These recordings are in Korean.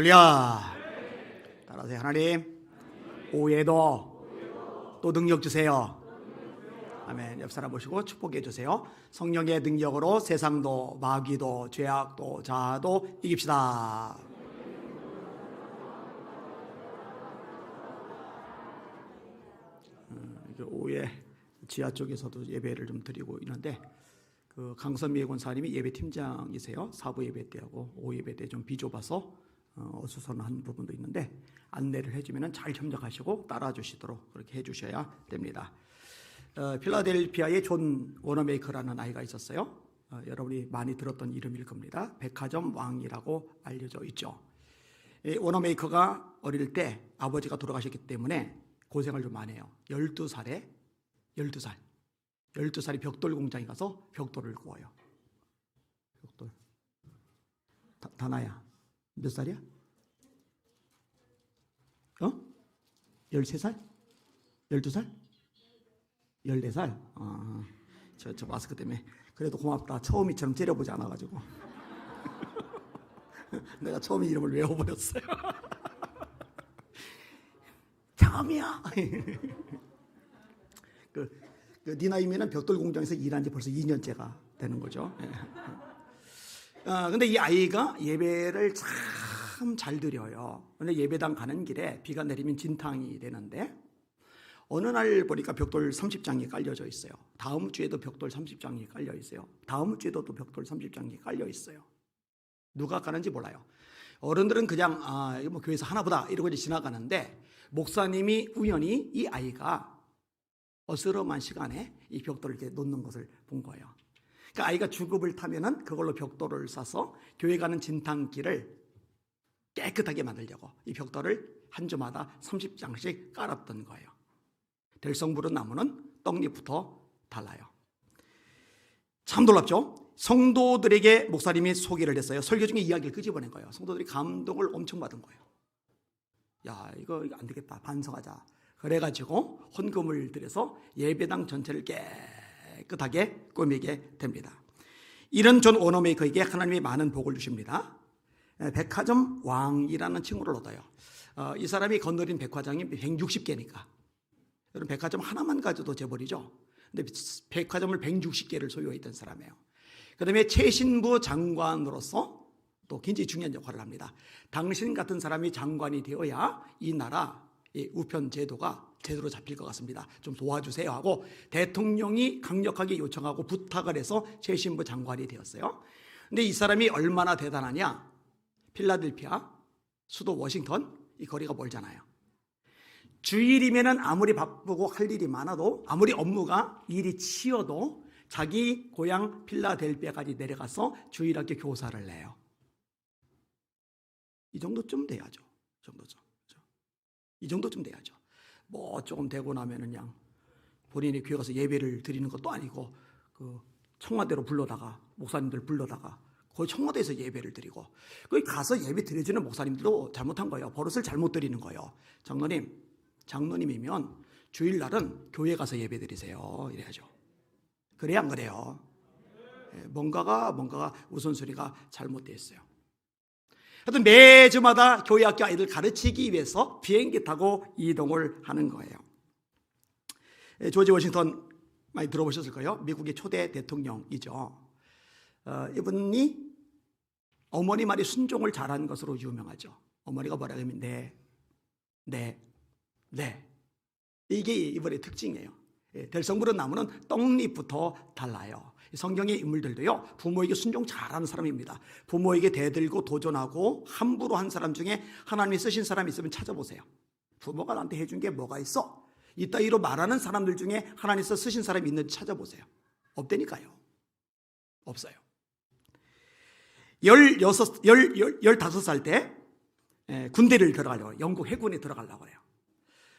할렐루야. 따라하세요. 하나님, 오후에도 또 능력 주세요. 아멘. 옆 사람 보시고 축복해 주세요. 성령의 능력으로 세상도 마귀도 죄악도 자아도 이깁시다. 오후에 지하 쪽에서도 예배를 좀 드리고 있는데 그 강선미 권사님이 예배 팀장이세요. 사부 예배 때하고 오후 예배 때 좀 비좁아서 어수선한 부분도 있는데 안내를 해주면 잘 협력하시고 따라주시도록 그렇게 해주셔야 됩니다. 필라델피아에 존 워너메이커라는 아이가 있었어요. 여러분이 많이 들었던 이름일 겁니다. 백화점 왕이라고 알려져 있죠. 워너메이커가 어릴 때 아버지가 돌아가셨기 때문에 고생을 좀 많이 해요. 12살이 벽돌 공장에 가서 벽돌을 구워요. 벽돌. 다나야 몇 살이야? 13살? 12살? 14살? 저 마스크 때문에 그래도 고맙다. 처음이처럼 째려보지 않아가지고 내가 처음에 이름을 외워버렸어요. 처음이야. 네 나이면 벽돌 공장에서 일한 지 벌써 2년째가 되는 거죠. 근데 이 아이가 예배를 참 잘 드려요. 근데 예배당 가는 길에 비가 내리면 진탕이 되는데 어느 날 보니까 벽돌 30장이 깔려져 있어요. 다음 주에도 벽돌 30장이 깔려 있어요. 다음 주에도 또 벽돌 30장이 깔려 있어요. 누가 까는지 몰라요. 어른들은 그냥 이거 뭐 교회에서 하나보다 이러고 이제 지나가는데 목사님이 우연히 이 아이가 어스름한 시간에 이 벽돌을 이렇게 놓는 것을 본 거예요. 그러니까 아이가 주급을 타면은 그걸로 벽돌을 싸서 교회 가는 진탕길을 깨끗하게 만들려고 이 벽돌을 한 주마다 30장씩 깔았던 거예요. 들성부른 나무는 떡잎부터 달라요. 참 놀랍죠? 성도들에게 목사님이 소개를 했어요. 설교 중에 이야기를 끄집어낸 거예요. 성도들이 감동을 엄청 받은 거예요. 야, 이거 안 되겠다. 반성하자. 그래가지고 헌금을 들여서 예배당 전체를 깨끗하게 꾸미게 됩니다. 이런 존 워너메이커에게 하나님이 많은 복을 주십니다. 백화점 왕이라는 칭호를 얻어요. 이 사람이 건드린 백화점이 160개니까 여러분 백화점 하나만 가져도 재벌이죠. 근데 백화점을 160개를 소유했던 사람이에요. 그 다음에 최신부 장관으로서 또 굉장히 중요한 역할을 합니다. 당신 같은 사람이 장관이 되어야 이 나라 우편 제도가 제대로 잡힐 것 같습니다. 좀 도와주세요 하고 대통령이 강력하게 요청하고 부탁을 해서 최신부 장관이 되었어요. 근데 이 사람이 얼마나 대단하냐? 필라델피아, 수도 워싱턴, 이 거리가 멀잖아요. 주일이면은 아무리 바쁘고 할 일이 많아도 아무리 업무가 일이 치여도 자기 고향 필라델피아까지 내려가서 주일학교 교사를 내요. 이 정도쯤 돼야죠. 이 정도쯤 돼야죠. 뭐 조금 되고 나면은 그냥 본인이 교회 가서 예배를 드리는 것도 아니고 그 청와대로 불러다가 목사님들 불러다가 거기 청와대에서 예배를 드리고 거기 가서 예배 드려주는 목사님들도 잘못한 거예요. 버릇을 잘못 드리는 거예요. 장로님이면 주일날은 교회 가서 예배 드리세요. 이래야죠. 그래야 안 그래요? 뭔가가 우선순위가 잘못되어 있어요. 하여튼 매주마다 교회 학교 아이들 가르치기 위해서 비행기 타고 이동을 하는 거예요. 조지 워싱턴 많이 들어보셨을 거예요. 미국의 초대 대통령이죠. 이분이 어머니 말이 순종을 잘한 것으로 유명하죠. 어머니가 뭐라고 하면 네. 이게 이분의 특징이에요. 들성부른 나무는 떡잎부터 달라요. 성경의 인물들도요 부모에게 순종 잘하는 사람입니다. 부모에게 대들고 도전하고 함부로 한 사람 중에 하나님이 쓰신 사람이 있으면 찾아보세요. 부모가 나한테 해준 게 뭐가 있어? 이따위로 말하는 사람들 중에 하나님께서 쓰신 사람이 있는지 찾아보세요. 없다니까요. 없어요. 15살 때 군대를 들어가려고 해요. 영국 해군에 들어가려고 해요.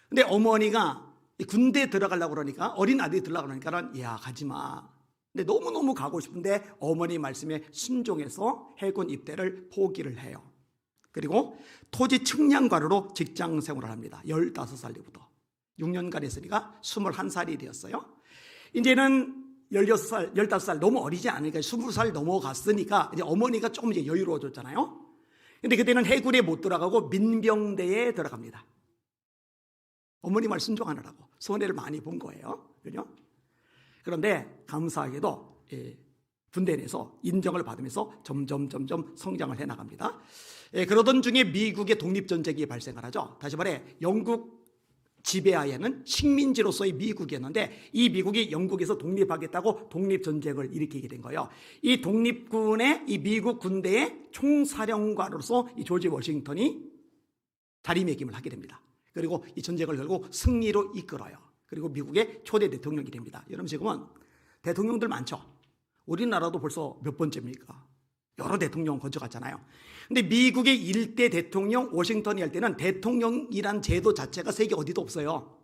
근데 어머니가 군대에 들어가려고 그러니까 어린 아들이 들어가려고 그러니까 야 가지마. 근데 너무너무 가고 싶은데 어머니 말씀에 순종해서 해군 입대를 포기를 해요. 그리고 토지 측량관으로 직장 생활을 합니다. 15살 때부터 6년간 했으니까 21살이 되었어요. 이제는 16살, 15살 너무 어리지 않으니까 20살 넘어갔으니까 이제 어머니가 조금 이제 여유로워졌잖아요. 근데 그때는 해군에 못 들어가고 민병대에 들어갑니다. 어머니 말 순종하느라고 손해를 많이 본 거예요. 그죠? 그런데 감사하게도 군대 내에서 인정을 받으면서 점점 성장을 해나갑니다. 그러던 중에 미국의 독립전쟁이 발생을 하죠. 다시 말해 영국 지배하에는 식민지로서의 미국이었는데 이 미국이 영국에서 독립하겠다고 독립전쟁을 일으키게 된 거예요. 이 독립군의 이 미국 군대의 총사령관으로서 이 조지 워싱턴이 자리매김을 하게 됩니다. 그리고 이 전쟁을 결국 승리로 이끌어요. 그리고 미국의 초대 대통령이 됩니다. 여러분 지금은 대통령들 많죠. 우리나라도 벌써 몇 번째입니까? 여러 대통령 거쳐갔잖아요. 근데 미국의 일대 대통령 워싱턴이 할 때는 대통령이란 제도 자체가 세계 어디도 없어요.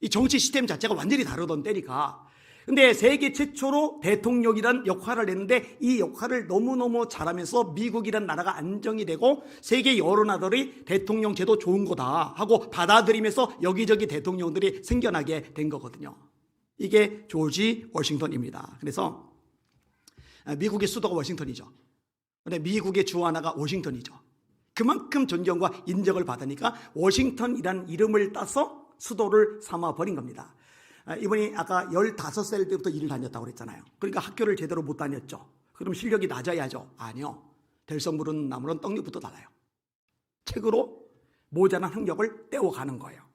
이 정치 시스템 자체가 완전히 다르던 때니까. 근데 세계 최초로 대통령이란 역할을 했는데 이 역할을 너무너무 잘하면서 미국이란 나라가 안정이 되고 세계 여러 나라들이 대통령 제도 좋은 거다 하고 받아들이면서 여기저기 대통령들이 생겨나게 된 거거든요. 이게 조지 워싱턴입니다. 그래서 미국의 수도가 워싱턴이죠. 근데 미국의 주 하나가 워싱턴이죠. 그만큼 존경과 인정을 받으니까 워싱턴이라는 이름을 따서 수도를 삼아버린 겁니다. 이분이 아까 15살 때부터 일을 다녔다고 그랬잖아요. 그러니까 학교를 제대로 못 다녔죠. 그럼 실력이 낮아야죠. 아니요. 될성 부른 나무는 떡잎부터 달라요. 책으로 모자란 학력을 떼어가는 거예요.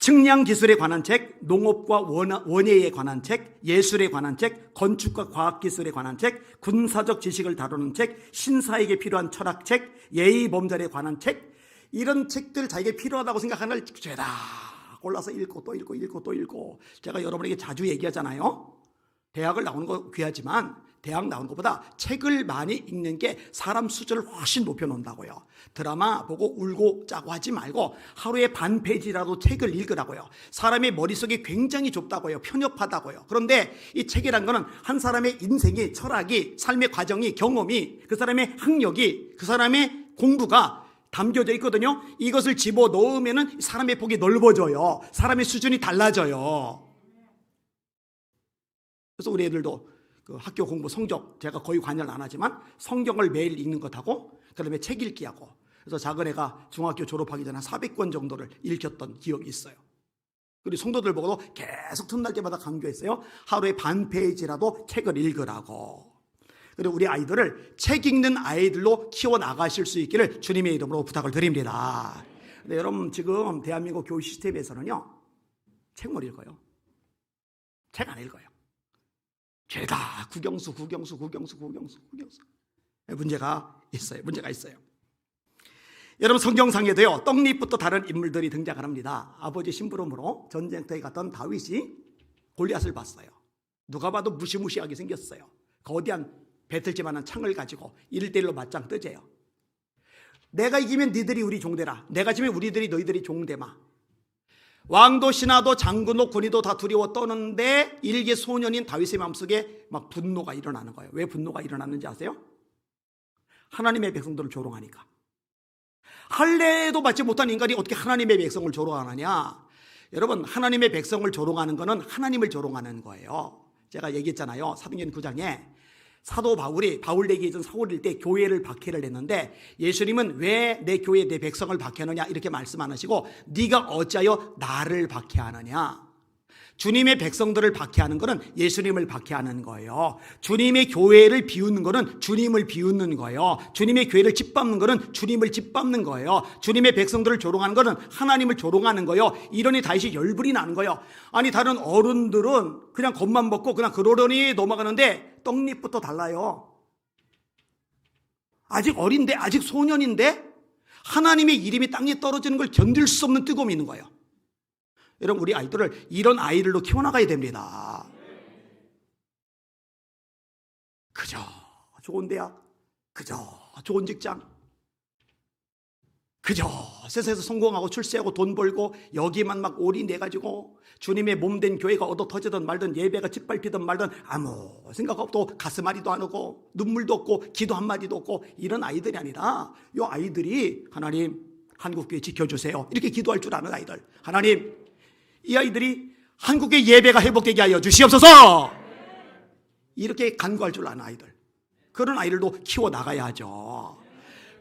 측량기술에 관한 책, 농업과 원예에 관한 책, 예술에 관한 책, 건축과 과학기술에 관한 책, 군사적 지식을 다루는 책, 신사에게 필요한 철학책, 예의범절에 관한 책, 이런 책들 자기가 필요하다고 생각하는 걸 죄다 골라서 읽고 또 읽고. 제가 여러분에게 자주 얘기하잖아요. 대학을 나오는 거 귀하지만 대학 나오는 것보다 책을 많이 읽는 게 사람 수준을 훨씬 높여놓는다고요. 드라마 보고 울고 짜고 하지 말고 하루에 반 페이지라도 책을 읽으라고요. 사람의 머릿속이 굉장히 좁다고요. 편협하다고요. 그런데 이 책이란 거는 한 사람의 인생이, 철학이, 삶의 과정이, 경험이, 그 사람의 학력이, 그 사람의 공부가 담겨져 있거든요. 이것을 집어넣으면 사람의 폭이 넓어져요. 사람의 수준이 달라져요. 그래서 우리 애들도 그 학교 공부 성적 제가 거의 관여를 안 하지만 성경을 매일 읽는 것하고 그다음에 책 읽기하고, 그래서 작은 애가 중학교 졸업하기 전에 400권 정도를 읽혔던 기억이 있어요. 그리고 성도들 보고도 계속 틈날 때마다 강조했어요. 하루에 반 페이지라도 책을 읽으라고. 그리고 우리 아이들을 책 읽는 아이들로 키워나가실 수 있기를 주님의 이름으로 부탁을 드립니다. 근데 여러분 지금 대한민국 교육 시스템에서는요, 책 못 읽어요. 책 안 읽어요. 죄다 국영수. 문제가 있어요. 여러분 성경상에도요, 떡잎부터 다른 인물들이 등장을 합니다. 아버지 심부름으로 전쟁터에 갔던 다윗이 골리앗을 봤어요. 누가 봐도 무시무시하게 생겼어요. 거대한 배틀지만한 창을 가지고 1대1로 맞짱 뜨재요. 내가 이기면 니들이 우리 종대라. 내가 지면 우리들이 너희들이 종대마. 왕도 신하도 장군도 군의도 다 두려워 떠는데 일개 소년인 다윗의 마음속에 막 분노가 일어나는 거예요. 왜 분노가 일어났는지 아세요? 하나님의 백성들을 조롱하니까. 할례도 받지 못한 인간이 어떻게 하나님의 백성을 조롱하느냐? 여러분, 하나님의 백성을 조롱하는 것은 하나님을 조롱하는 거예요. 제가 얘기했잖아요. 사도행전 9장에 사도 바울 되기 전 사울일 때 교회를 박해를 했는데 예수님은 왜 내 교회 내 백성을 박해하느냐 이렇게 말씀 안 하시고 네가 어찌하여 나를 박해하느냐. 주님의 백성들을 박해하는 것은 예수님을 박해하는 거예요. 주님의 교회를 비웃는 것은 주님을 비웃는 거예요. 주님의 교회를 짓밟는 것은 주님을 짓밟는 거예요. 주님의 백성들을 조롱하는 것은 하나님을 조롱하는 거예요. 이러니 다윗이 열불이 나는 거예요. 아니 다른 어른들은 그냥 겁만 먹고 그냥 그러려니 넘어가는데 떡잎부터 달라요. 아직 어린데, 아직 소년인데 하나님의 이름이 땅에 떨어지는 걸 견딜 수 없는 뜨거움이 있는 거예요. 여러분, 우리 아이들을 이런 아이들로 키워나가야 됩니다. 그저 좋은 대학, 그저 좋은 직장, 그저 세상에서 성공하고 출세하고 돈 벌고 여기만 막 올인해가지고 주님의 몸된 교회가 얻어 터지든 말든 예배가 짓밟히든 말든 아무 생각 없고 가슴 앓이도 안 하고 눈물도 없고 기도 한마디도 없고 이런 아이들이 아니라 이 아이들이 하나님 한국교회 지켜주세요 이렇게 기도할 줄 아는 아이들, 하나님 이 아이들이 한국의 예배가 회복되게 하여 주시옵소서 이렇게 간구할 줄 아는 아이들, 그런 아이들도 키워 나가야죠.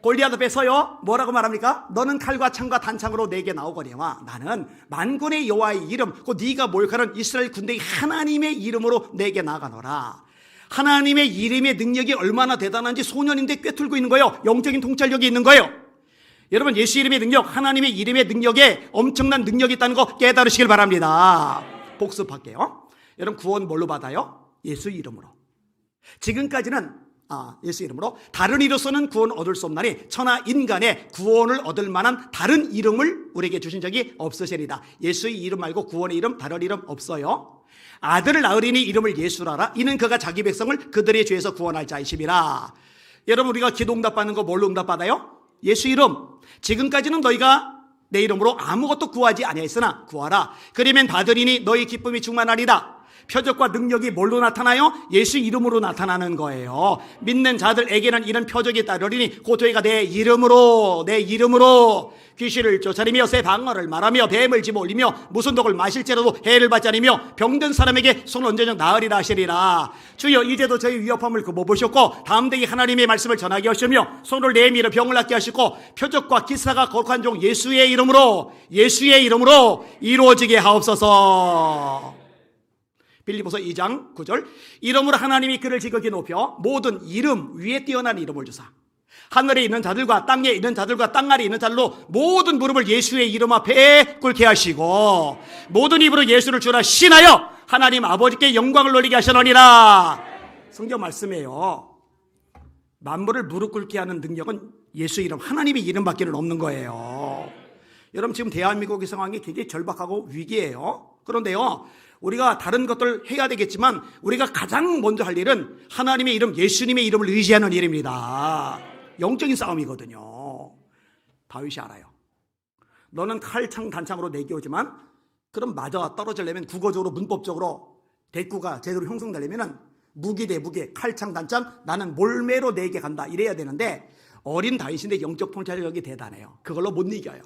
골리앗 앞에서요 뭐라고 말합니까? 너는 칼과 창과 단창으로 내게 나오거니와 나는 만군의 여호와의 이름 곧 네가 모욕하는 이스라엘 군대의 하나님의 이름으로 내게 나가노라. 하나님의 이름의 능력이 얼마나 대단한지 소년인데 꿰뚫고 있는 거예요. 영적인 통찰력이 있는 거예요. 여러분, 예수 이름의 능력, 하나님의 이름의 능력에 엄청난 능력이 있다는 거 깨달으시길 바랍니다. 복습할게요. 여러분, 구원 뭘로 받아요? 예수 이름으로. 지금까지는 예수 이름으로 다른 이로서는 구원 얻을 수 없나니 천하 인간의 구원을 얻을 만한 다른 이름을 우리에게 주신 적이 없으시리다. 예수의 이름 말고 구원의 이름, 다른 이름 없어요. 아들을 낳으리니 이름을 예수라라. 이는 그가 자기 백성을 그들의 죄에서 구원할 자이심이라. 여러분, 우리가 기도 응답받는 거 뭘로 응답받아요? 예수 이름. 지금까지는 너희가 내 이름으로 아무것도 구하지 아니하였으나 구하라. 그러면 받으리니 너희 기쁨이 충만하리라. 표적과 능력이 뭘로 나타나요? 예수 이름으로 나타나는 거예요. 믿는 자들에게는 이런 표적이 따르리니 곧 저희가 내 이름으로 귀신을 쫓아내며 새 방언을 말하며 뱀을 집어올리며 무슨 독을 마실지라도 해를 받지 않으며 병든 사람에게 손 얹어져 나으리라 하시리라. 주여, 이제도 저희 위협함을 굽어보셨고 다음 대기 하나님의 말씀을 전하게 하시며 손을 내밀어 병을 낫게 하시고 표적과 기사가 거룩한 종 예수의 이름으로 이루어지게 하옵소서. 빌립보서 2장 9절 이름으로 하나님이 그를 지극히 높여 모든 이름 위에 뛰어난 이름을 주사 하늘에 있는 자들과 땅에 있는 자들과 땅 아래에 있는 자들로 모든 무릎을 예수의 이름 앞에 꿇게 하시고 모든 입으로 예수를 주라 신하여 하나님 아버지께 영광을 돌리게 하시느니라. 성경 말씀이에요. 만물을 무릎 꿇게 하는 능력은 예수 이름, 하나님의 이름밖에는 없는 거예요. 여러분, 지금 대한민국의 상황이 굉장히 절박하고 위기예요. 그런데요, 우리가 다른 것들 해야 되겠지만 우리가 가장 먼저 할 일은 하나님의 이름, 예수님의 이름을 의지하는 일입니다. 영적인 싸움이거든요. 다윗이 알아요. 너는 칼창 단창으로 내게 오지만 그럼 맞아 떨어지려면 국어적으로 문법적으로 대꾸가 제대로 형성되려면 무기 대 무기, 칼창 단창, 나는 몰매로 내게 간다 이래야 되는데 어린 다윗인데 영적 통찰력이 대단해요. 그걸로 못 이겨요.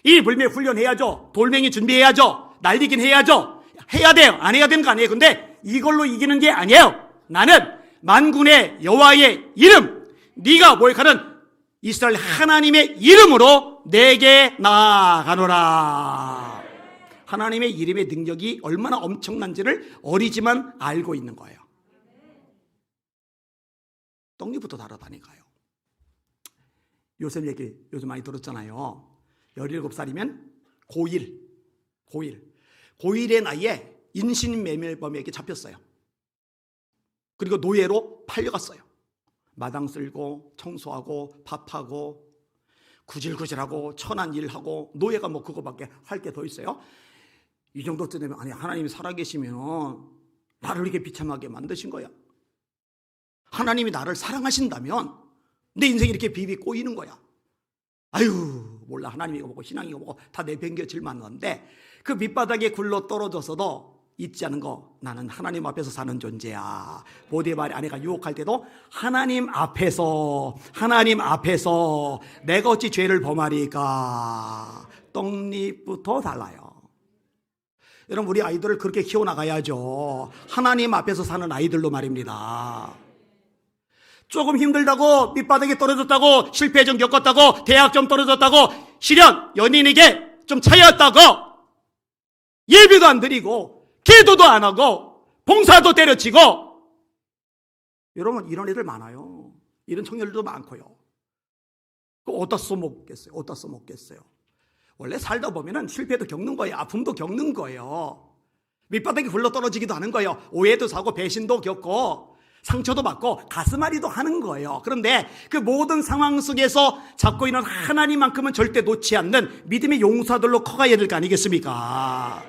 이 물매 훈련해야죠. 돌멩이 준비해야죠. 날리긴 해야죠. 해야 돼요. 안 해야 되는 거 아니에요. 근데 이걸로 이기는 게 아니에요. 나는 만군의 여호와의 이름, 네가 모욕하는 이스라엘 하나님의 이름으로 내게 나아가노라. 하나님의 이름의 능력이 얼마나 엄청난지를 어리지만 알고 있는 거예요. 떡잎부터 다르다니까요. 요셉 얘기 요즘 많이 들었잖아요. 17살이면 고1의 나이에 인신매매범에게 잡혔어요. 그리고 노예로 팔려갔어요. 마당 쓸고 청소하고 밥하고 구질구질하고 천한 일하고 노예가 뭐 그거밖에 할 게 더 있어요? 이 정도쯤 되면 아니 하나님이 살아계시면 나를 이렇게 비참하게 만드신 거야. 하나님이 나를 사랑하신다면 내 인생이 이렇게 비비 꼬이는 거야. 아유 몰라, 하나님이고 뭐고 신앙이고 뭐고 다 내팽겨칠 만한데 그 밑바닥에 굴러 떨어져서도 잊지 않은 거, 나는 하나님 앞에서 사는 존재야. 보디발의 아내가 유혹할 때도 하나님 앞에서 내가 어찌 죄를 범하리까. 떡잎부터 달라요. 여러분, 우리 아이들을 그렇게 키워나가야죠. 하나님 앞에서 사는 아이들로 말입니다. 조금 힘들다고, 밑바닥에 떨어졌다고, 실패 좀 겪었다고, 대학 좀 떨어졌다고, 실현, 연인에게 좀 차였다고, 예배도 안 드리고, 기도도 안 하고, 봉사도 때려치고. 여러분, 이런 애들 많아요. 이런 청년들도 많고요. 어디다 써먹겠어요? 원래 살다 보면은 실패도 겪는 거예요. 아픔도 겪는 거예요. 밑바닥에 굴러 떨어지기도 하는 거예요. 오해도 사고, 배신도 겪고, 상처도 받고 가슴앓이도 하는 거예요. 그런데 그 모든 상황 속에서 잡고 있는 하나님만큼은 절대 놓지 않는 믿음의 용사들로 커가야 될 거 아니겠습니까?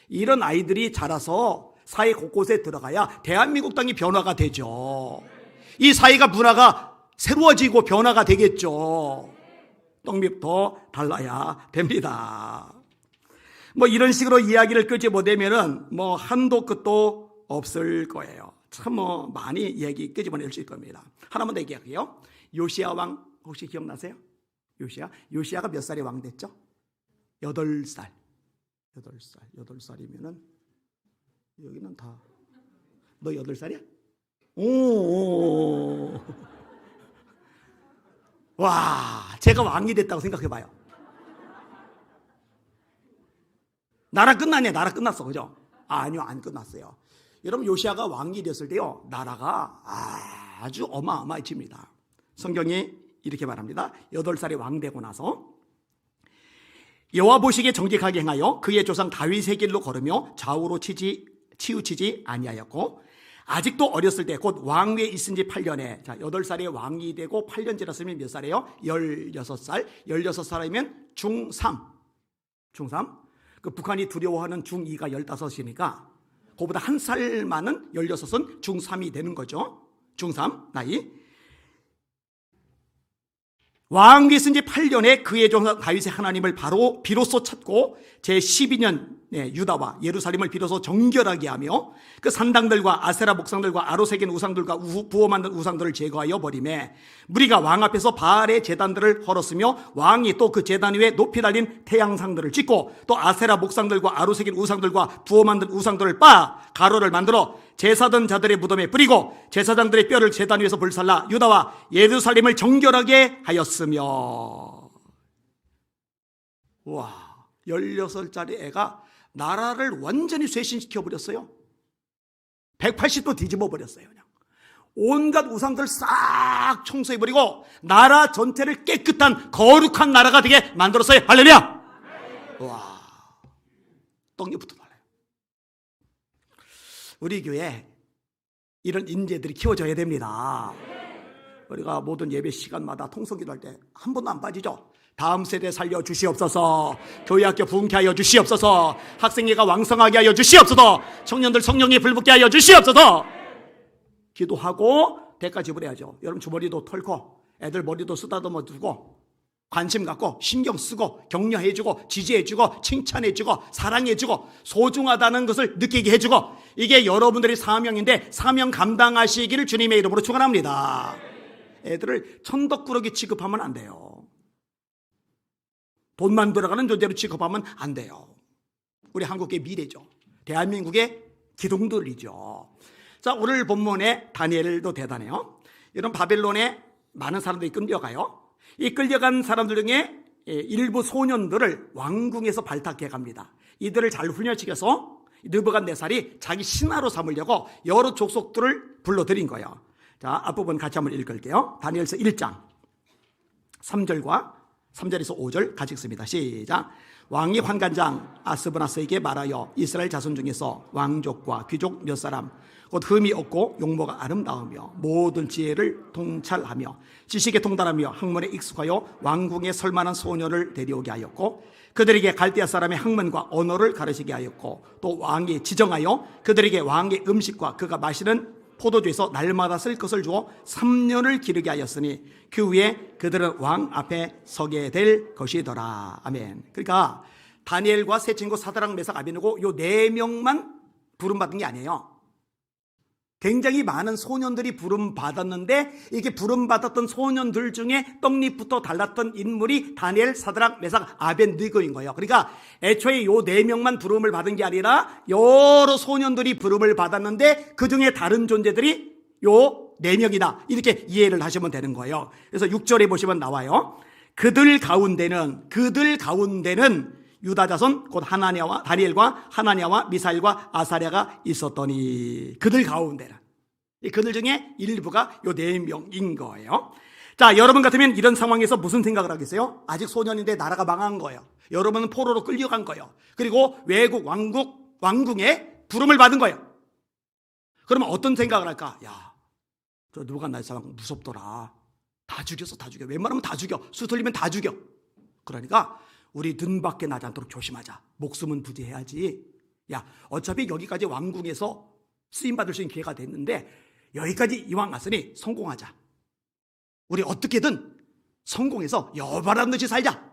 이런 아이들이 자라서 사회 곳곳에 들어가야 대한민국 땅이 변화가 되죠. 이 사회가 문화가 새로워지고 변화가 되겠죠. 떡잎도 달라야 됩니다. 뭐 이런 식으로 이야기를 끌지 못하면은 뭐 한도 끝도 없을 거예요. 참 뭐 많이 얘기 끄집어낼 수 있을 겁니다. 하나만 더 얘기할게요. 요시야 왕 혹시 기억나세요? 요시야가 몇 살에 왕 됐죠? 8살이면은 여기는 다 너 8살이야? 오. 와, 제가 왕이 됐다고 생각해봐요. 나라 끝났네. 나라 끝났어. 그죠? 아니요, 안 끝났어요. 여러분, 요시아가 왕이 됐을 때요, 나라가 아주 어마어마해집니다. 성경이 이렇게 말합니다. 8살에 왕 되고 나서 여호와 보시기에 정직하게 행하여 그의 조상 다윗의 길로 걸으며 좌우로 치우치지 아니하였고, 아직도 어렸을 때 곧 왕위에 있은 지 8년에, 자, 8살에 왕이 되고 8년 지났으면 몇 살이에요? 16살. 16살이면 중3. 그 북한이 두려워하는 중2가 15이니까 그보다 한 살 많은 16은 중3이 되는 거죠. 중3 나이. 왕위에 있은 지 8년에 그의 조상 다윗의 하나님을 비로소 찾고 제12년 유다와 예루살렘을 비로소 정결하게 하며 그 산당들과 아세라 목상들과 아로 새긴 우상들과 부어 만든 우상들을 제거하여 버리매, 무리가 왕 앞에서 바알의 제단들을 헐었으며 왕이 또 그 제단 위에 높이 달린 태양상들을 찍고 또 아세라 목상들과 아로 새긴 우상들과 부어 만든 우상들을 가루를 만들어 제사던 자들의 무덤에 뿌리고 제사장들의 뼈를 제단 위에서 불살라 유다와 예루살렘을 정결하게 하였으며. 와, 16살짜리 애가 나라를 완전히 쇄신시켜 버렸어요. 180도 뒤집어 버렸어요. 그냥 온갖 우상들 싹 청소해 버리고 나라 전체를 깨끗한 거룩한 나라가 되게 만들었어요. 할렐루야. 와, 떡잎부터 달라요. 우리 교회 이런 인재들이 키워져야 됩니다. 우리가 모든 예배 시간마다 통성기도 할 때 한 번도 안 빠지죠. 다음 세대 살려 주시옵소서. 교회학교 부흥케 하여 주시옵소서. 학생회가 왕성하게 하여 주시옵소서. 청년들 성령에 불붙게 하여 주시옵소서. 기도하고 대가 지불해야죠. 여러분 주머니도 털고 애들 머리도 쓰다듬어 두고 관심 갖고 신경 쓰고 격려해주고 지지해주고 칭찬해주고 사랑해주고 소중하다는 것을 느끼게 해주고, 이게 여러분들의 사명인데 사명 감당하시기를 주님의 이름으로 축원합니다. 애들을 천덕꾸러기 취급하면 안 돼요. 돈만 들어가는 존재로 취급하면 안 돼요. 우리 한국의 미래죠. 대한민국의 기둥들이죠. 자, 오늘 본문에 다니엘도 대단해요. 이런 바벨론에 많은 사람들이 끌려가요. 이 끌려간 사람들 중에 일부 소년들을 왕궁에서 발탁해 갑니다. 이들을 잘 훈련시켜서 느부갓네살이 자기 신하로 삼으려고 여러 족속들을 불러들인 거예요. 자, 앞부분 같이 한번 읽을게요. 다니엘서 1장 3절에서 5절 같이 읽습니다. 시작. 왕이 환관장 아스브나스에게 말하여 이스라엘 자손 중에서 왕족과 귀족 몇 사람 곧 흠이 없고 용모가 아름다우며 모든 지혜를 통찰하며 지식에 통달하며 학문에 익숙하여 왕궁에 설만한 소녀를 데려오게 하였고, 그들에게 갈대아 사람의 학문과 언어를 가르치게 하였고, 또 왕이 지정하여 그들에게 왕의 음식과 그가 마시는 포도주에서 날마다 쓸 것을 주어 3년을 기르게 하였으니 그 후에 그들은 왕 앞에 서게 될 것이더라. 아멘. 그러니까 다니엘과 세 친구 사드락 메삭 아벤느고 요 4명만 부름받은 게 아니에요. 굉장히 많은 소년들이 부름받았는데, 이게 부름받았던 소년들 중에 떡잎부터 달랐던 인물이 다니엘, 사드락, 메삭, 아벤느고인 거예요. 그러니까 애초에 요 4명만 부름을 받은 게 아니라 여러 소년들이 부름을 받았는데 그 중에 다른 존재들이 요 4명이다. 이렇게 이해를 하시면 되는 거예요. 그래서 6절에 보시면 나와요. 그들 가운데는 유다 자손 곧 하나냐와 다니엘과 하나냐와 미사엘과 아사랴가 있었더니, 그들 가운데는, 그들 중에 일부가 요 4명인 거예요. 자, 여러분 같으면 이런 상황에서 무슨 생각을 하겠어요? 아직 소년인데 나라가 망한 거예요. 여러분은 포로로 끌려간 거예요. 그리고 외국 왕궁에 부름을 받은 거예요. 그러면 어떤 생각을 할까? 야, 저 누가 날 사람 무섭더라. 다 죽였어. 웬만하면 다 죽여. 수 틀리면 다 죽여. 그러니까 우리 눈밖에 나지 않도록 조심하자. 목숨은 부지해야지. 야, 어차피 여기까지 왕궁에서 쓰임받을 수 있는 기회가 됐는데 여기까지 이왕 왔으니 성공하자. 우리 어떻게든 성공해서 여바라는 듯이 살자.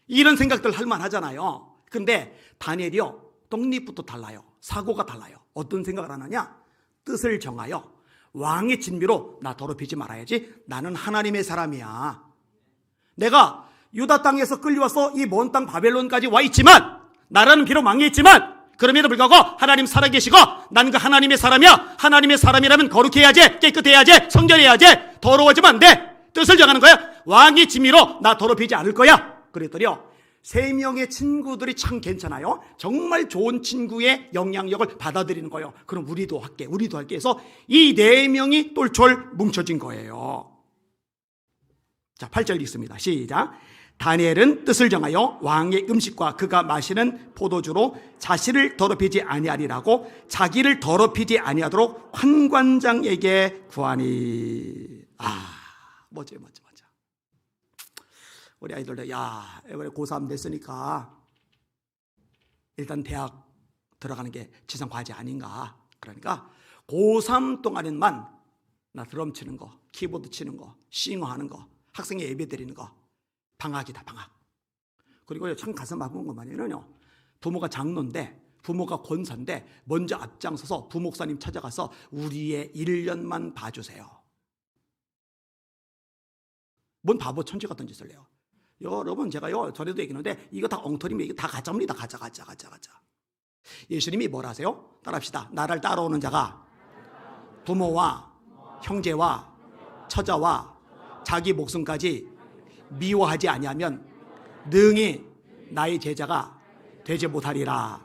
이런 생각들 할 만하잖아요. 근데 다니엘이요, 떡잎부터 달라요. 사고가 달라요. 어떤 생각을 하느냐? 뜻을 정하여 왕의 진미로 나 더럽히지 말아야지. 나는 하나님의 사람이야. 내가 유다 땅에서 끌려와서 이 먼 땅 바벨론까지 와 있지만, 나라는 비록 망했지만 그럼에도 불구하고 하나님 살아계시고 난 그 하나님의 사람이야. 하나님의 사람이라면 거룩해야지, 깨끗해야지, 성결해야지, 더러워지면 안 돼. 뜻을 정하는 거야. 왕의 진미로 나 더럽히지 않을 거야. 그랬더니요, 3명의 친구들이 참 괜찮아요. 정말 좋은 친구의 영향력을 받아들이는 거예요. 그럼 우리도 할게 해서 이 4명이 똘똘 뭉쳐진 거예요. 자, 8절 읽습니다. 시작. 다니엘은 뜻을 정하여 왕의 음식과 그가 마시는 포도주로 자신을 더럽히지 아니하리라고 자기를 더럽히지 아니하도록 환관장에게 구하니. 뭐지. 우리 아이들도 야, 이번에 고3 됐으니까 일단 대학 들어가는 게 지상 과제 아닌가. 그러니까 고3 동안에만 나 드럼 치는 거, 키보드 치는 거, 싱어하는 거, 학생회 예배 드리는 거, 방학이다, 방학. 그리고 참 가슴 아픈 것만이면요, 부모가 장로인데, 부모가 권사인데 먼저 앞장서서 부목사님 찾아가서 우리의 1년만 봐주세요. 뭔 바보 천지 같은 짓을 해요. 여러분, 제가요 전에도 얘기했는데 이거 다 엉터리면 이거 다 가짜입니다. 가짜. 예수님이 뭘 하세요? 따라합시다. 나를 따라오는 자가 부모와 형제와 처자와 자기 목숨까지 미워하지 아니하면 능히 나의 제자가 되지 못하리라.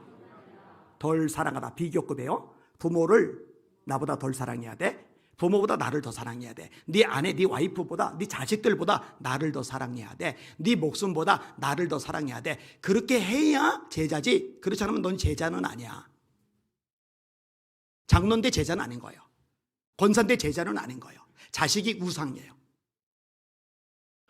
덜 사랑하다. 비교급이에요. 부모를 나보다 덜 사랑해야 돼. 부모보다 나를 더 사랑해야 돼. 네 아내, 네 와이프보다, 네 자식들보다 나를 더 사랑해야 돼. 네 목숨보다 나를 더 사랑해야 돼. 그렇게 해야 제자지. 그렇지 않으면 넌 제자는 아니야. 장로인데 제자는 아닌 거예요. 권사인데 제자는 아닌 거예요. 자식이 우상이에요.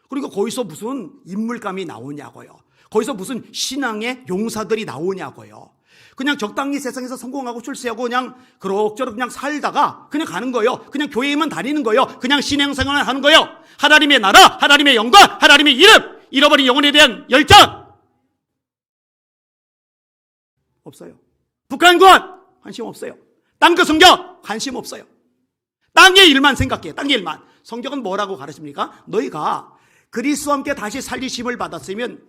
그리고 거기서 무슨 인물감이 나오냐고요. 거기서 무슨 신앙의 용사들이 나오냐고요. 그냥 적당히 세상에서 성공하고 출세하고 그냥 그럭저럭 그냥 살다가 그냥 가는 거예요. 그냥 교회에만 다니는 거예요. 그냥 신앙생활을 하는 거예요. 하나님의 나라, 하나님의 영광, 하나님의 이름, 잃어버린 영혼에 대한 열정 없어요. 북한군 관심 없어요. 땅그 성경 관심 없어요. 땅의 일만 생각해요. 땅의 일만. 성경은 뭐라고 가르칩니까? 너희가 그리스도와 함께 다시 살리심을 받았으면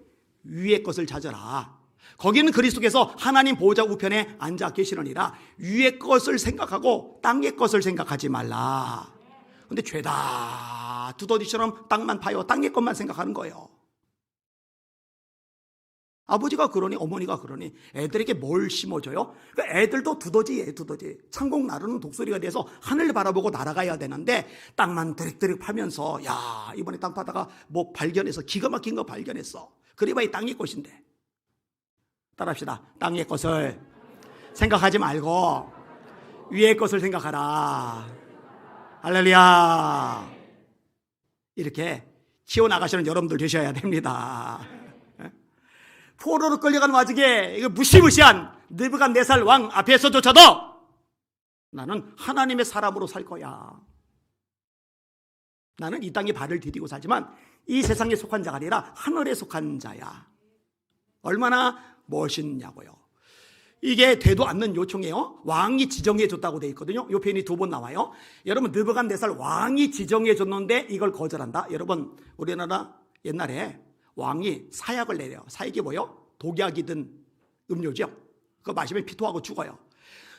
위의 것을 찾아라. 거기는 그리스도께서 하나님 보호자 우편에 앉아 계시느니라. 위의 것을 생각하고 땅의 것을 생각하지 말라. 근데 죄다 두더지처럼 땅만 파요. 땅의 것만 생각하는 거예요. 아버지가 그러니 어머니가 그러니 애들에게 뭘 심어줘요? 그러니까 애들도 두더지예요. 두더지. 창공 나르는 독수리가 돼서 하늘 바라보고 날아가야 되는데 땅만 드릭드릭 파면서 야, 이번에 땅 파다가 뭐 발견해서 기가 막힌 거 발견했어. 그래봐야 땅의 것인데. 따라합시다. 땅의 것을 생각하지 말고 위의 것을 생각하라. 할렐루야. 이렇게 키워나가시는 여러분들 되셔야 됩니다. 포로로 끌려가는 와중에 이거 무시무시한 느부갓네살 왕 앞에서조차도 나는 하나님의 사람으로 살 거야. 나는 이 땅에 발을 디디고 살지만 이 세상에 속한 자가 아니라 하늘에 속한 자야. 얼마나 멋있냐고요. 이게 되도 않는 요청이에요. 왕이 지정해 줬다고 돼 있거든요. 이 표현이 2번 나와요. 여러분, 느부갓네살 왕이 지정해 줬는데 이걸 거절한다. 여러분, 우리나라 옛날에 왕이 사약을 내려요. 사약이 뭐예요? 독약이 든 음료죠. 그거 마시면 피토하고 죽어요.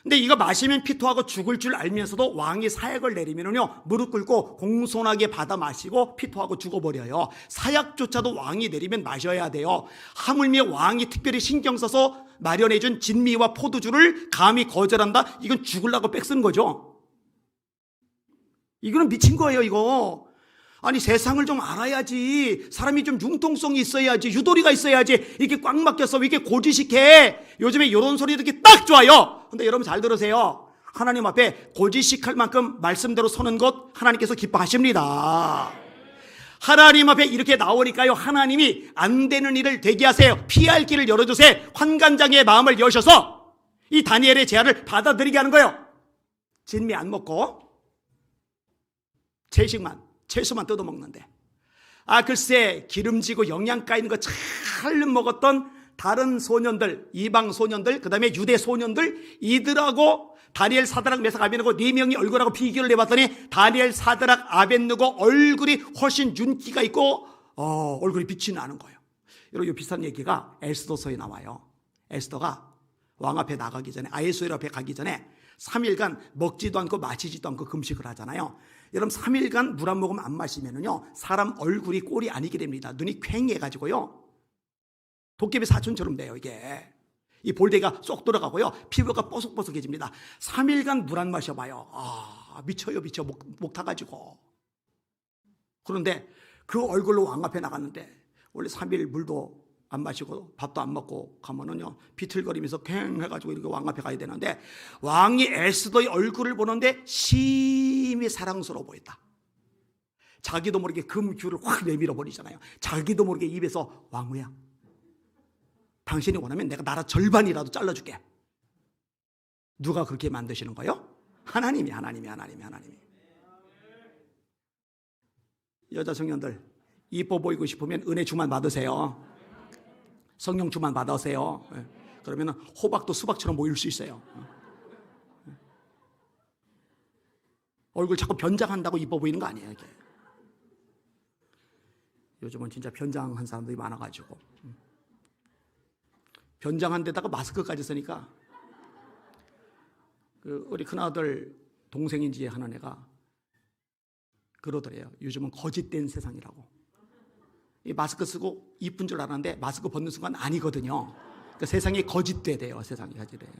근데 이거 마시면 피토하고 죽을 줄 알면서도 왕이 사약을 내리면요, 무릎 꿇고 공손하게 받아 마시고 피토하고 죽어버려요. 사약조차도 왕이 내리면 마셔야 돼요. 하물며 왕이 특별히 신경 써서 마련해준 진미와 포도주를 감히 거절한다? 이건 죽으려고 빽쓴 거죠. 이거는 미친 거예요, 이거. 아니, 세상을 좀 알아야지. 사람이 좀 융통성이 있어야지. 유도리가 있어야지. 이렇게 꽉 막혀서 왜 이렇게 고지식해? 요즘에 이런 소리 듣기 딱 좋아요. 근데 여러분 잘 들으세요. 하나님 앞에 고지식할 만큼 말씀대로 서는 것 하나님께서 기뻐하십니다. 하나님 앞에 이렇게 나오니까요, 하나님이 안 되는 일을 되게 하세요. 피할 길을 열어주세요. 환관장의 마음을 여셔서 이 다니엘의 제안을 받아들이게 하는 거예요. 진미 안 먹고 채소만 뜯어먹는데, 글쎄 기름지고 영양가 있는 거 잘 먹었던 다른 소년들, 이방 소년들, 그 다음에 유대 소년들, 이들하고 다니엘, 사드락, 메삭, 아벤느고 4명이 얼굴하고 비교를 해봤더니 다니엘, 사드락, 아벤느고 얼굴이 훨씬 윤기가 있고 얼굴이 빛이 나는 거예요. 여러분, 이 비슷한 얘기가 에스더서에 나와요. 에스더가 왕 앞에 나가기 전에, 아히수엘 앞에 가기 전에 3일간 먹지도 않고 마시지도 않고 금식을 하잖아요. 여러분 3일간 물 한 모금 안 마시면은요 사람 얼굴이 꼴이 아니게 됩니다. 눈이 퀭해가지고요 도깨비 사촌처럼 돼요. 이게 이 볼데가 쏙 들어가고요 피부가 뽀석뽀석해집니다. 3일간 물 안 마셔봐요. 미쳐요 미쳐. 목 타가지고. 그런데 그 얼굴로 왕 앞에 나갔는데 원래 3일 물도 안 마시고 밥도 안 먹고 가면은요 비틀거리면서 괭 해가지고 이렇게 왕 앞에 가야 되는데 왕이 에스더의 얼굴을 보는데 심히 사랑스러워 보였다. 자기도 모르게 금귤을 확 내밀어 버리잖아요. 자기도 모르게 입에서 왕후야 당신이 원하면 내가 나라 절반이라도 잘라줄게. 누가 그렇게 만드시는 거예요? 하나님이. 여자 청년들 이뻐 보이고 싶으면 은혜 주만 받으세요. 성령 주만 받으세요. 그러면 호박도 수박처럼 보일 수 있어요. 얼굴 자꾸 변장한다고 이뻐 보이는 거 아니에요. 이게. 요즘은 진짜 변장한 사람들이 많아가지고 변장한 데다가 마스크까지 쓰니까 우리 큰아들 동생인지 하는 애가 그러더래요. 요즘은 거짓된 세상이라고. 이 마스크 쓰고 이쁜 줄 알았는데 마스크 벗는 순간 아니거든요. 그러니까 세상이 거짓되대요. 세상이 거짓돼요.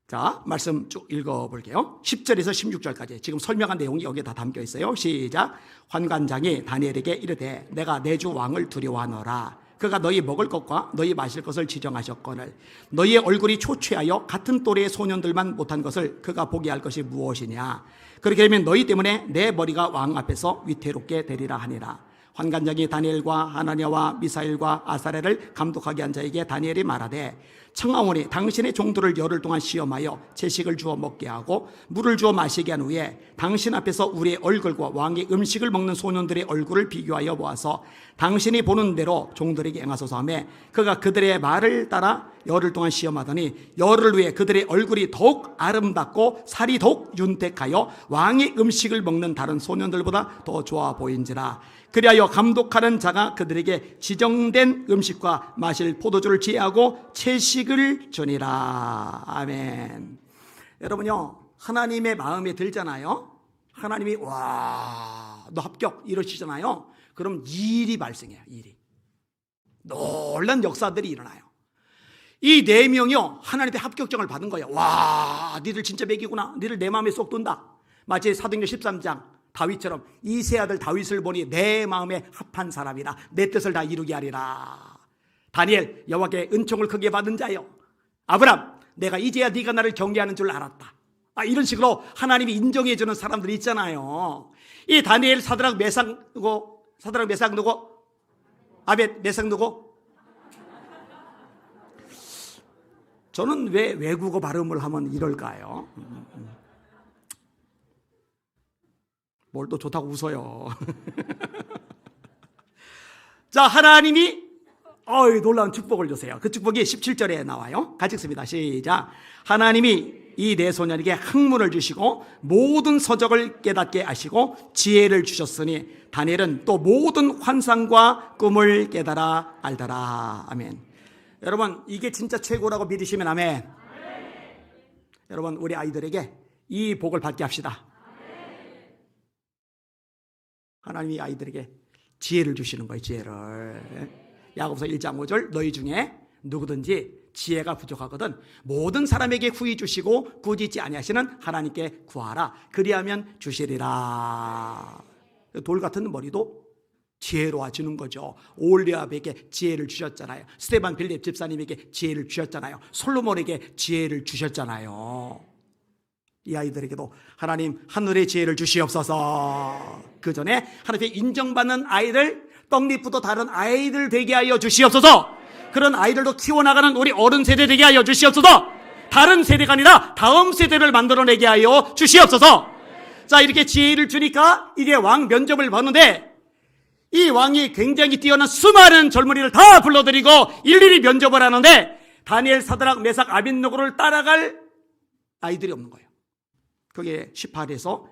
자, 말씀 쭉 읽어볼게요. 10절에서 16절까지 지금 설명한 내용이 여기에 다 담겨 있어요. 시작. 환관장이 다니엘에게 이르되 내가 내 주 왕을 두려워하노라. 그가 너희 먹을 것과 너희 마실 것을 지정하셨거늘 너희의 얼굴이 초췌하여 같은 또래의 소년들만 못한 것을 그가 보게 할 것이 무엇이냐. 그렇게 되면 너희 때문에 내 머리가 왕 앞에서 위태롭게 되리라 하니라. 환관장이 다니엘과 하나냐와 미사엘과 아사랴를 감독하게 한 자에게 다니엘이 말하되 청하오니 당신의 종들을 열흘 동안 시험하여 채식을 주어 먹게 하고 물을 주어 마시게 한 후에 당신 앞에서 우리의 얼굴과 왕의 음식을 먹는 소년들의 얼굴을 비교하여 보아서 당신이 보는 대로 종들에게 행하소서 하며 그가 그들의 말을 따라 열흘 동안 시험하더니 열흘 후에 그들의 얼굴이 더욱 아름답고 살이 더욱 윤택하여 왕의 음식을 먹는 다른 소년들보다 더 좋아 보인지라. 그리하여 감독하는 자가 그들에게 지정된 음식과 마실 포도주를 제하고 채식을 주니라. 아멘. 여러분요 하나님의 마음에 들잖아요. 하나님이 와, 너 합격 이러시잖아요. 그럼 일이 발생해요. 일이. 놀란 역사들이 일어나요. 이 네 명이요 하나님의 합격장을 받은 거예요. 와, 니들 진짜 맥이구나. 니들 내 마음에 쏙 든다. 마치 사도행전 13장 다윗처럼 이세 아들 다윗을 보니 내 마음에 합한 사람이라 내 뜻을 다 이루게 하리라. 다니엘 여호와께 은총을 크게 받은 자요. 아브람 내가 이제야 네가 나를 경외하는 줄 알았다. 이런 식으로 하나님이 인정해 주는 사람들이 있잖아요. 이 다니엘 사드락 메삭 누구? 사드락 메삭 누구? 아벳 메삭 누구? 저는 왜 외국어 발음을 하면 이럴까요? 뭘 또 좋다고 웃어요. 자, 하나님이 놀라운 축복을 주세요. 그 축복이 17절에 나와요. 같이 읽습니다. 시작. 하나님이 이 네 소년에게 학문을 주시고 모든 서적을 깨닫게 하시고 지혜를 주셨으니 다니엘은 또 모든 환상과 꿈을 깨달아 알더라. 아멘. 여러분 이게 진짜 최고라고 믿으시면 아멘. 여러분 우리 아이들에게 이 복을 받게 합시다. 하나님이 아이들에게 지혜를 주시는 거예요. 지혜를. 야고보서 1장 5절 너희 중에 누구든지 지혜가 부족하거든 모든 사람에게 후히 주시고 꾸짖지 아니하시는 하나님께 구하라. 그리하면 주시리라. 돌 같은 머리도 지혜로워지는 거죠. 올리압에게 지혜를 주셨잖아요. 스테반 빌립 집사님에게 지혜를 주셨잖아요. 솔로몬에게 지혜를 주셨잖아요. 이 아이들에게도 하나님 하늘의 지혜를 주시옵소서. 그 전에 하나님께 인정받는 아이들 떡잎부터 다른 아이들 되게 하여 주시옵소서. 그런 아이들도 키워나가는 우리 어른 세대 되게 하여 주시옵소서. 다른 세대가 아니라 다음 세대를 만들어내게 하여 주시옵소서. 자, 이렇게 지혜를 주니까 이게 왕 면접을 봤는데 이 왕이 굉장히 뛰어난 수많은 젊은이를 다 불러들이고 일일이 면접을 하는데 다니엘, 사드락, 메삭, 아벳느고를 따라갈 아이들이 없는 거예요. 그게 18에서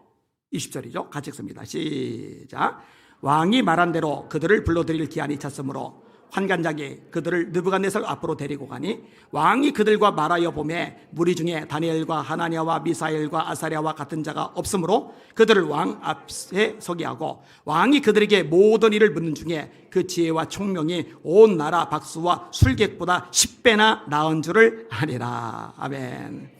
20절이죠. 같이 읽습니다. 시작. 왕이 말한 대로 그들을 불러들일 기한이 찼으므로 환관장이 그들을 느부갓네살 앞으로 데리고 가니 왕이 그들과 말하여 보매 무리 중에 다니엘과 하나니아와 미사엘과 아사랴와 같은 자가 없으므로 그들을 왕 앞에 서게 하고 왕이 그들에게 모든 일을 묻는 중에 그 지혜와 총명이 온 나라 박수와 술객보다 10배나 나은 줄을 아니라. 아멘.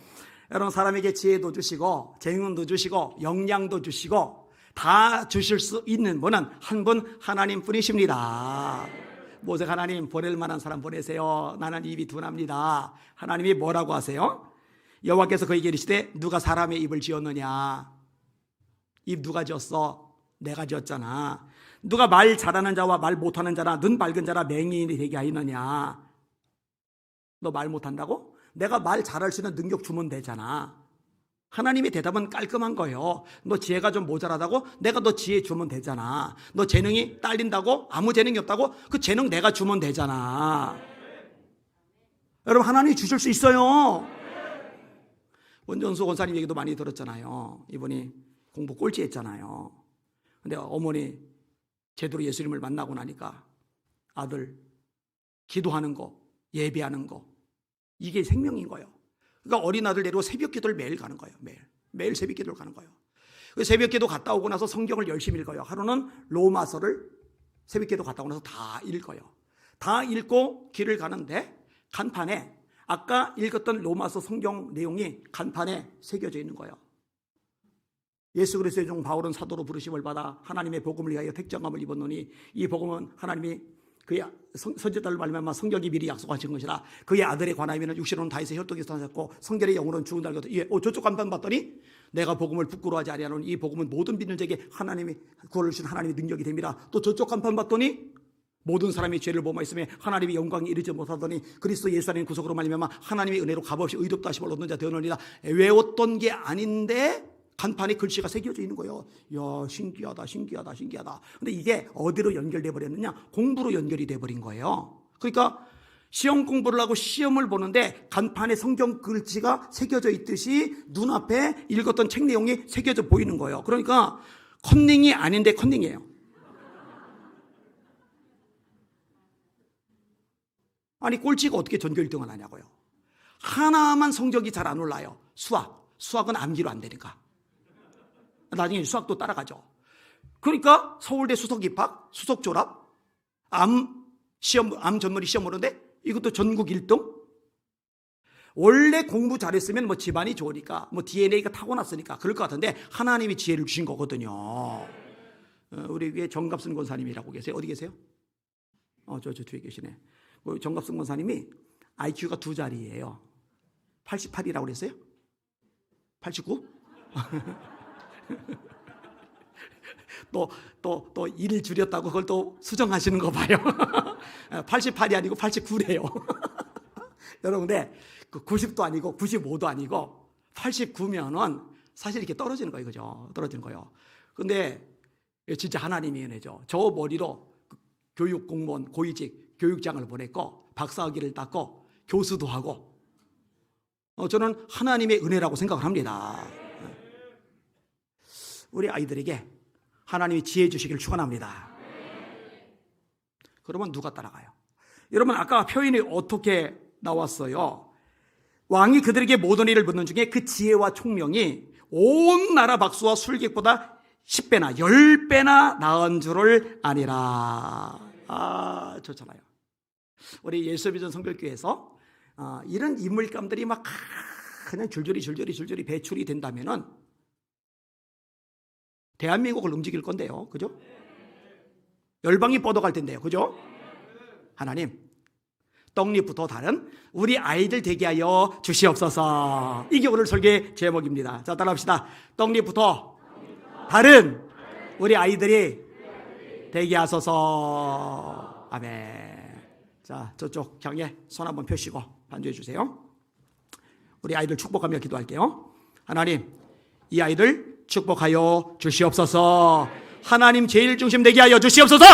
여러분, 사람에게 지혜도 주시고 재능도 주시고 역량도 주시고 다 주실 수 있는 분은 한 분 하나님 뿐이십니다. 모세가 하나님 보낼 만한 사람 보내세요. 나는 입이 둔합니다. 하나님이 뭐라고 하세요? 여호와께서 그에게 이르시되 누가 사람의 입을 지었느냐? 입 누가 지었어? 내가 지었잖아. 누가 말 잘하는 자와 말 못하는 자나 눈 밝은 자나 맹인이 되게 하였느냐? 너 말 못한다고? 내가 말 잘할 수 있는 능력 주면 되잖아. 하나님의 대답은 깔끔한 거예요. 너 지혜가 좀 모자라다고? 내가 너 지혜 주면 되잖아. 너 재능이 딸린다고? 아무 재능이 없다고? 그 재능 내가 주면 되잖아. 여러분, 하나님이 주실 수 있어요. 원전수 원사님 얘기도 많이 들었잖아요. 이분이 공부 꼴찌했잖아요. 근데 어머니 제대로 예수님을 만나고 나니까 아들 기도하는 거, 예배하는 거, 이게 생명인 거예요. 그러니까 어린 아들 데리고 새벽 기도를 매일 가는 거예요. 매일 새벽 기도를 가는 거예요. 새벽 기도 갔다 오고 나서 성경을 열심히 읽어요. 하루는 로마서를 새벽 기도 갔다 오고 나서 다 읽어요. 다 읽고 길을 가는데 간판에 아까 읽었던 로마서 성경 내용이 간판에 새겨져 있는 거예요. 예수 그리스도의 종 바울은 사도로 부르심을 받아 하나님의 복음을 위하여 택정함을 입었노니 이 복음은 하나님이 그의 선지자를 말미암아 성경이 미리 약속하신 것이라. 그의 아들에 관하여는 육신으로는 다윗의 혈통에서 나셨고 성결의 영으로는 죽은 달것. 저쪽 간판 봤더니 내가 복음을 부끄러워하지 아니하노니 이 복음은 모든 믿는 자에게 하나님이 구원을 주신 하나님의 능력이 됩니다. 또 저쪽 간판 봤더니 모든 사람이 죄를 범하였으며 하나님의 영광에 이르지 못하더니 그리스도 예수 안에 구속으로 말미암아 하나님의 은혜로 값없이 의롭다 하심을 얻는 자 되었느니라. 외웠던 게 아닌데 간판에 글씨가 새겨져 있는 거예요. 야, 신기하다. 근데 이게 어디로 연결돼 버렸느냐? 공부로 연결이 돼 버린 거예요. 그러니까 시험 공부를 하고 시험을 보는데 간판에 성경 글씨가 새겨져 있듯이 눈앞에 읽었던 책 내용이 새겨져 보이는 거예요. 그러니까 컨닝이 아닌데 컨닝이에요. 아니, 꼴찌가 어떻게 전교 1등을 하냐고요. 하나만 성적이 잘 안 올라요. 수학은 암기로 안 되니까. 나중에 수학도 따라가죠. 그러니까 서울대 수석 입학, 수석 졸업, 암 전문의 시험 보는데 이것도 전국 1등? 원래 공부 잘했으면 뭐 집안이 좋으니까 뭐 DNA가 타고났으니까 그럴 것 같은데 하나님이 지혜를 주신 거거든요. 우리 위에 정갑순 권사님이라고 계세요. 어디 계세요? 저 뒤에 계시네. 정갑순 권사님이 IQ가 2자리예요. 88이라고 그랬어요? 89? 또 일을 줄였다고 그걸 또 수정하시는 거 봐요. 88이 아니고 89래요. 여러분, 근데 90도 아니고 95도 아니고 89면은 사실 이렇게 떨어지는 거예요. 그죠? 떨어지는 거예요. 근데 진짜 하나님의 은혜죠. 저 머리로 교육 공무원, 고위직 교육장을 보냈고 박사학위를 땄고 교수도 하고 저는 하나님의 은혜라고 생각을 합니다. 우리 아이들에게 하나님이 지혜 주시기를 축원합니다. 그러면 누가 따라가요? 여러분, 아까 표현이 어떻게 나왔어요? 왕이 그들에게 모든 일을 묻는 중에 그 지혜와 총명이 온 나라 박수와 술객보다 10배나 10배나 나은 줄을 아니라. 좋잖아요. 우리 예수비전 성결교회에서 이런 인물감들이 막 그냥 줄줄이 배출이 된다면은 대한민국을 움직일 건데요. 그죠? 열방이 뻗어갈 텐데요. 그죠? 하나님, 떡잎부터 다른 우리 아이들 되게 하여 주시옵소서. 이게 오늘 설교의 제목입니다. 자, 따라합시다. 떡잎부터 다른 우리 아이들이 되게 하소서. 아멘. 자, 저쪽 향해 손 한번 펴시고 반주해 주세요. 우리 아이들 축복하며 기도할게요. 하나님, 이 아이들 축복하여 주시옵소서. 하나님 제일 중심 되게 하여 주시옵소서.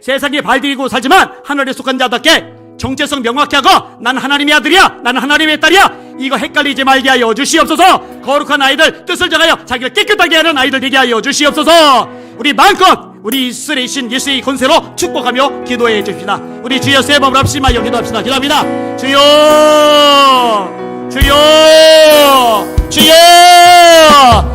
세상에 발디디고 살지만 하늘에 속한 자답게 정체성 명확히 하고 난 하나님의 아들이야, 나는 하나님의 딸이야, 이거 헷갈리지 말게 하여 주시옵소서. 거룩한 아이들, 뜻을 정하여 자기를 깨끗하게 하는 아이들 되게 하여 주시옵소서. 우리 마음껏 우리 이스라엘의 신 예수의 권세로 축복하며 기도해 주십시다. 우리 주여 세 번을 합심하여 기도합시다. 기도합니다. 주여, 주여, 주여.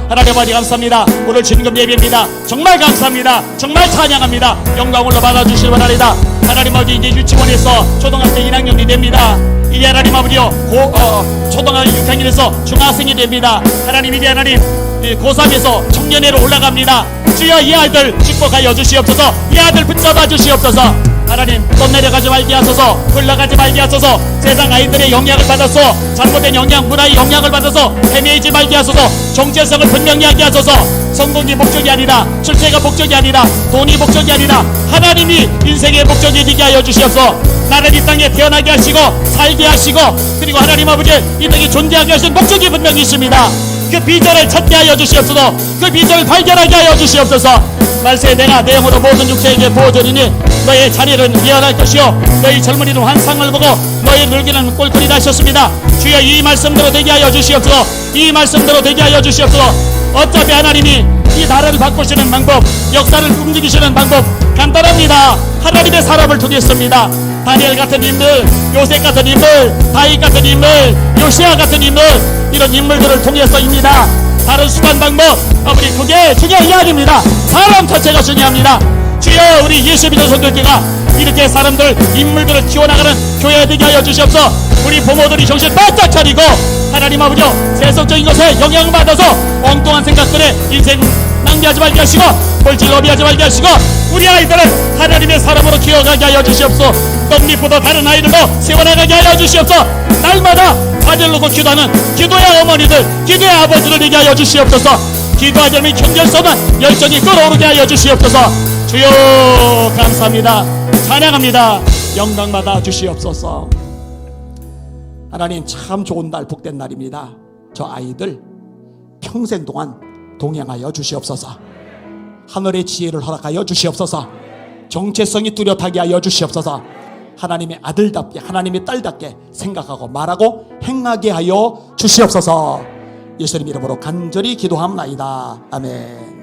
하나님 아버지 감사합니다. 오늘 진금 예배입니다. 정말 감사합니다. 정말 찬양합니다. 영광으로 받아주실 원하리다. 하나님 아버지 이제 유치원에서 초등학생 1학년이 됩니다. 이제 하나님 아버지요 초등학교 6학년에서 중학생이 됩니다. 하나님 이제 하나님 고3에서 청년회로 올라갑니다. 주여 이 아이들 축복하여 주시옵소서. 이 아이들 붙잡아 주시옵소서. 하나님 돈 내려가지 말게 하소서. 흘러가지 말게 하소서. 세상 아이들의 영향을 받아서 잘못된 영향 문화의 영향을 받아서 헤매이지 말게 하소서. 정체성을 분명히 하게 하소서. 성공이 목적이 아니라 출세가 목적이 아니라 돈이 목적이 아니라 하나님이 인생의 목적이 되게 하여 주시옵소서. 나를 이 땅에 태어나게 하시고 살게 하시고 그리고 하나님 아버지 이 땅에 존재하게 하신 목적이 분명히 있습니다. 그 비전을 찾게 하여 주시옵소서. 그 비전을 발견하게 하여 주시옵소서. 말세에 내가 내 영으로 모든 육체에게 보호전이니 너의 자리는 예언할 것이요 너희 젊은이는 환상을 보고 너희 늙기는 꼴꼴이다 하셨습니다. 주여 이 말씀대로 되게 하여 주시옵소서. 이 말씀대로 되게 하여 주시옵소서. 어차피 하나님이 이 나라를 바꾸시는 방법, 역사를 움직이시는 방법 간단합니다. 하나님의 사람을 통했습니다. 다니엘 같은 인물, 요셉 같은 인물, 다윗 같은 인물, 요시야 같은 인물, 이런 인물들을 통해서입니다. 다른 수단 방법 아무리 그게 중요한 게 아닙니다. 사람 자체가 중요합니다. 주여 우리 예수 믿는 성도들과 이렇게 사람들 인물들을 키워나가는 교회 되게 하여 주시옵소서. 우리 부모들이 정신 바짝 차리고 하나님 아버지요 세속적인 것에 영향을 받아서 엉뚱한 생각들에 인생 낭비하지 말게 하시고 물질 로비하지 말게 하시고 우리 아이들을 하나님의 사람으로 키워가게 하여 주시옵소서. 떡잎보다 다른 아이들도 세워나가게 하여 주시옵소서. 날마다 아들 놓고 기도하는 기도의 어머니들, 기도의 아버지를 되게 하여 주시옵소서. 기도하지 않으면 견딜 수 없는 열정이 끓어오르게 하여 주시옵소서. 주여 감사합니다. 찬양합니다. 영광 받아 주시옵소서. 하나님 참 좋은 날, 복된 날입니다. 저 아이들 평생 동안 동행하여 주시옵소서. 하늘의 지혜를 허락하여 주시옵소서. 정체성이 뚜렷하게 하여 주시옵소서. 하나님의 아들답게 하나님의 딸답게 생각하고 말하고 행하게 하여 주시옵소서. 예수님 이름으로 간절히 기도합나이다. 아멘.